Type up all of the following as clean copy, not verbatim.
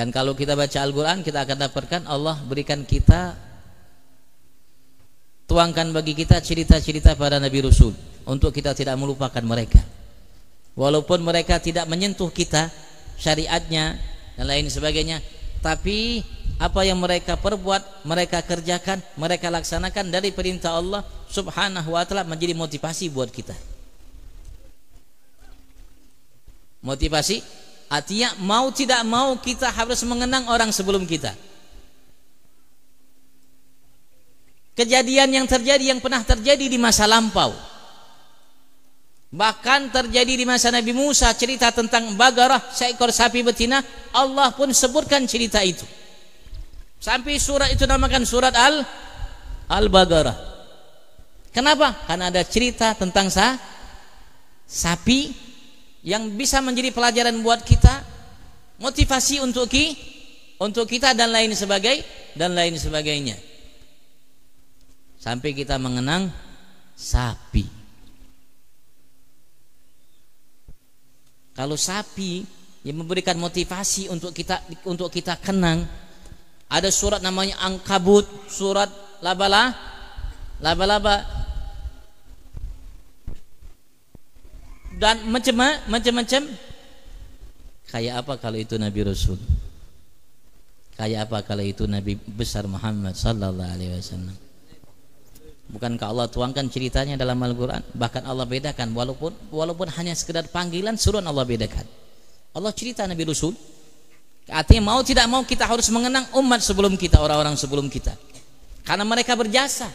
Dan kalau kita baca Al-Quran, kita akan dapatkan Allah berikan kita, tuangkan bagi kita cerita-cerita para Nabi Rasul, untuk kita tidak melupakan mereka. Walaupun mereka tidak menyentuh kita, syariatnya dan lain sebagainya, tapi apa yang mereka perbuat, mereka kerjakan, mereka laksanakan dari perintah Allah Subhanahu wa ta'ala, menjadi motivasi buat kita. Motivasi artinya mau tidak mau kita harus mengenang orang sebelum kita. Kejadian yang terjadi, yang pernah terjadi di masa lampau, bahkan terjadi di masa Nabi Musa, cerita tentang Bagarah, seekor sapi betina, Allah pun sebutkan cerita itu. Sampai surat itu namakan surat Al-Bagarah. Kenapa? Karena ada cerita tentang sapi yang bisa menjadi pelajaran buat kita, motivasi untuk kita dan lain sebagainya. Sampai kita mengenang sapi. Kalau sapi yang memberikan motivasi untuk kita kenang, ada surat namanya Ankabut, surat laba-laba, dan macam-macam. Kayak apa kalau itu Nabi Rasul? Kayak apa kalau itu Nabi besar Muhammad sallallahu alaihi wasallam? Bukankah Allah tuangkan ceritanya dalam Al-Quran? Bahkan Allah bedakan, walaupun hanya sekedar panggilan, suruhan Allah bedakan. Allah cerita Nabi Rasul. Artinya mau tidak mau kita harus mengenang umat sebelum kita, orang-orang sebelum kita, karena mereka berjasa.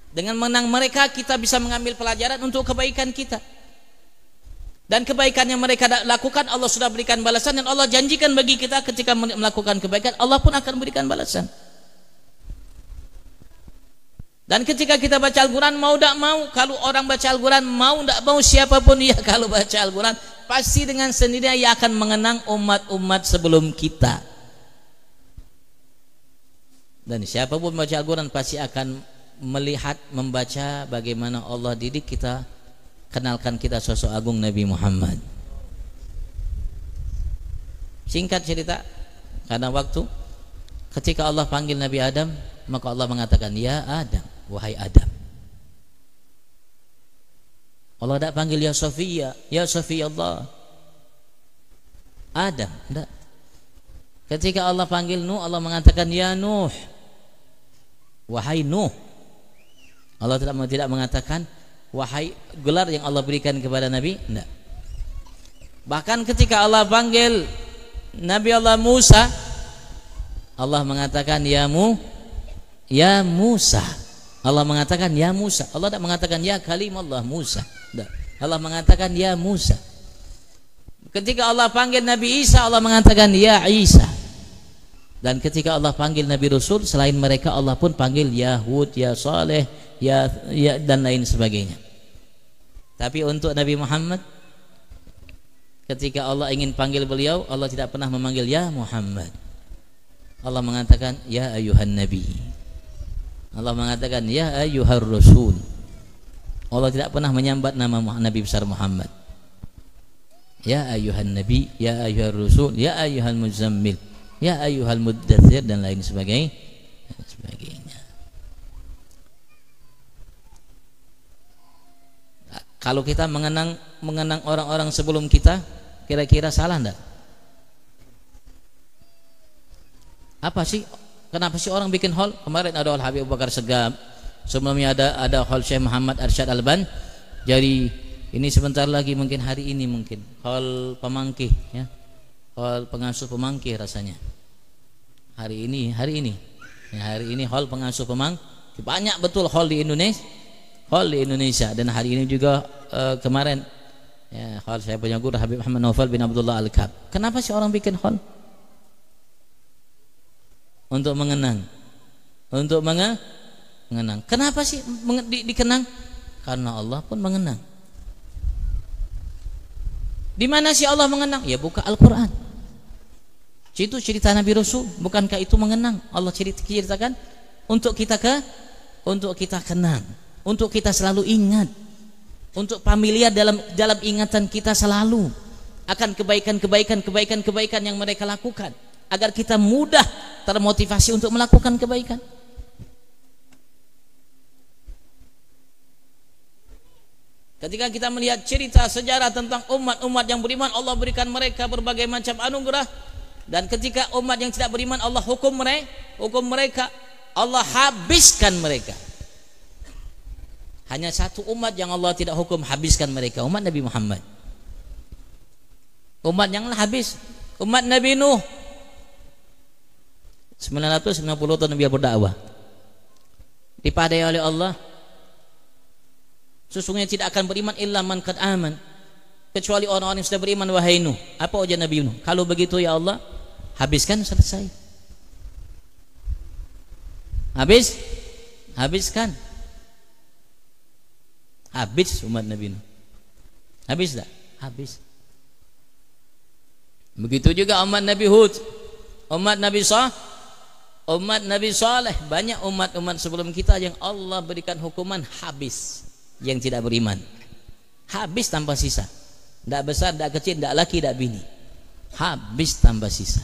Dengan mengenang mereka, kita bisa mengambil pelajaran untuk kebaikan kita. Dan kebaikan yang mereka lakukan, Allah sudah berikan balasan, dan Allah janjikan bagi kita ketika melakukan kebaikan, Allah pun akan berikan balasan. Dan ketika kita baca Al-Quran, mau tak mau, kalau orang baca Al-Quran, mau tak mau, siapapun dia kalau baca Al-Quran, pasti dengan sendirinya ia akan mengenang umat-umat sebelum kita. Dan siapapun baca Al-Quran pasti akan melihat, membaca bagaimana Allah didik kita, kenalkan kita sosok agung Nabi Muhammad. Singkat cerita, karena waktu, ketika Allah panggil Nabi Adam, maka Allah mengatakan, ya Adam, wahai Adam. Allah tidak panggil ya Sofia, ya Sofia Allah, Adam, tidak. Ketika Allah panggil Nuh, Allah mengatakan ya Nuh, wahai Nuh. Allah tidak mengatakan wahai, gelar yang Allah berikan kepada Nabi, tidak. Bahkan ketika Allah panggil Nabi Allah Musa, Allah mengatakan ya Musa. Allah mengatakan ya Musa. Allah tidak mengatakan ya Kalimullah Musa. Tidak. Allah mengatakan ya Musa. Ketika Allah panggil Nabi Isa, Allah mengatakan ya Isa. Dan ketika Allah panggil Nabi Rasul, selain mereka Allah pun panggil ya Hud, ya Saleh, ya dan lain sebagainya. Tapi untuk Nabi Muhammad, ketika Allah ingin panggil beliau, Allah tidak pernah memanggil ya Muhammad. Allah mengatakan ya ayuhan nabi. Allah mengatakan ya ayyuhar rasul. Allah tidak pernah menyambat nama Nabi besar Muhammad. Ya ayyuhan nabi, ya ayyuhar rasul, ya ayyuhal muzammil, ya ayyuhal muddathir, dan lain sebagainya. Kalau kita mengenang orang-orang sebelum kita, kira-kira salah enggak? Apa sih? Kenapa sih orang bikin hall? Kemarin ada hall Habib Abu Bakar Segaf, sebelumnya ada hall Syekh Muhammad Arsyad Alban. Jadi ini sebentar lagi, mungkin hari ini, mungkin hall Pemangkih, ya, hall pengasuh Pemangkih rasanya. Hari ini hall pengasuh Pemangkih. Banyak betul hall di Indonesia, dan hari ini juga kemarin ya, hall saya punya guru Habib Muhammad Naufal bin Abdullah Al-Kab. Kenapa sih orang bikin hall? Untuk mengenang. Kenapa sih dikenang? Karena Allah pun mengenang. Di mana sih Allah mengenang? Ya buka Al-Quran. Itu cerita Nabi Rasul. Bukankah itu mengenang? Allah ceritakan untuk kita kenang, untuk kita selalu ingat, untuk familiar dalam ingatan kita selalu akan kebaikan yang mereka lakukan. agar kita mudah termotivasi untuk melakukan kebaikan. Ketika kita melihat cerita sejarah tentang umat-umat yang beriman, Allah berikan mereka berbagai macam anugerah, dan ketika umat yang tidak beriman, Allah hukum mereka, Allah habiskan mereka. Hanya satu umat yang Allah tidak hukum habiskan mereka, umat Nabi Muhammad. Umat yang habis, umat Nabi Nuh. 990 tahun Nabi berdakwah, dipadai oleh Allah, sesungguhnya tidak akan beriman illa man qad aman, kecuali orang-orang yang sudah beriman. Wahai Nuh, apa ujian Nabi Nuh? Kalau begitu ya Allah, habiskan, selesai. Habiskan. Habis umat Nabi Nuh. Habis tak? Habis. Begitu juga umat Nabi Hud, umat Nabi Saleh, banyak umat-umat sebelum kita yang Allah berikan hukuman habis, yang tidak beriman. Habis tanpa sisa. Tidak besar, tidak kecil, tidak laki, tidak bini. Habis tanpa sisa.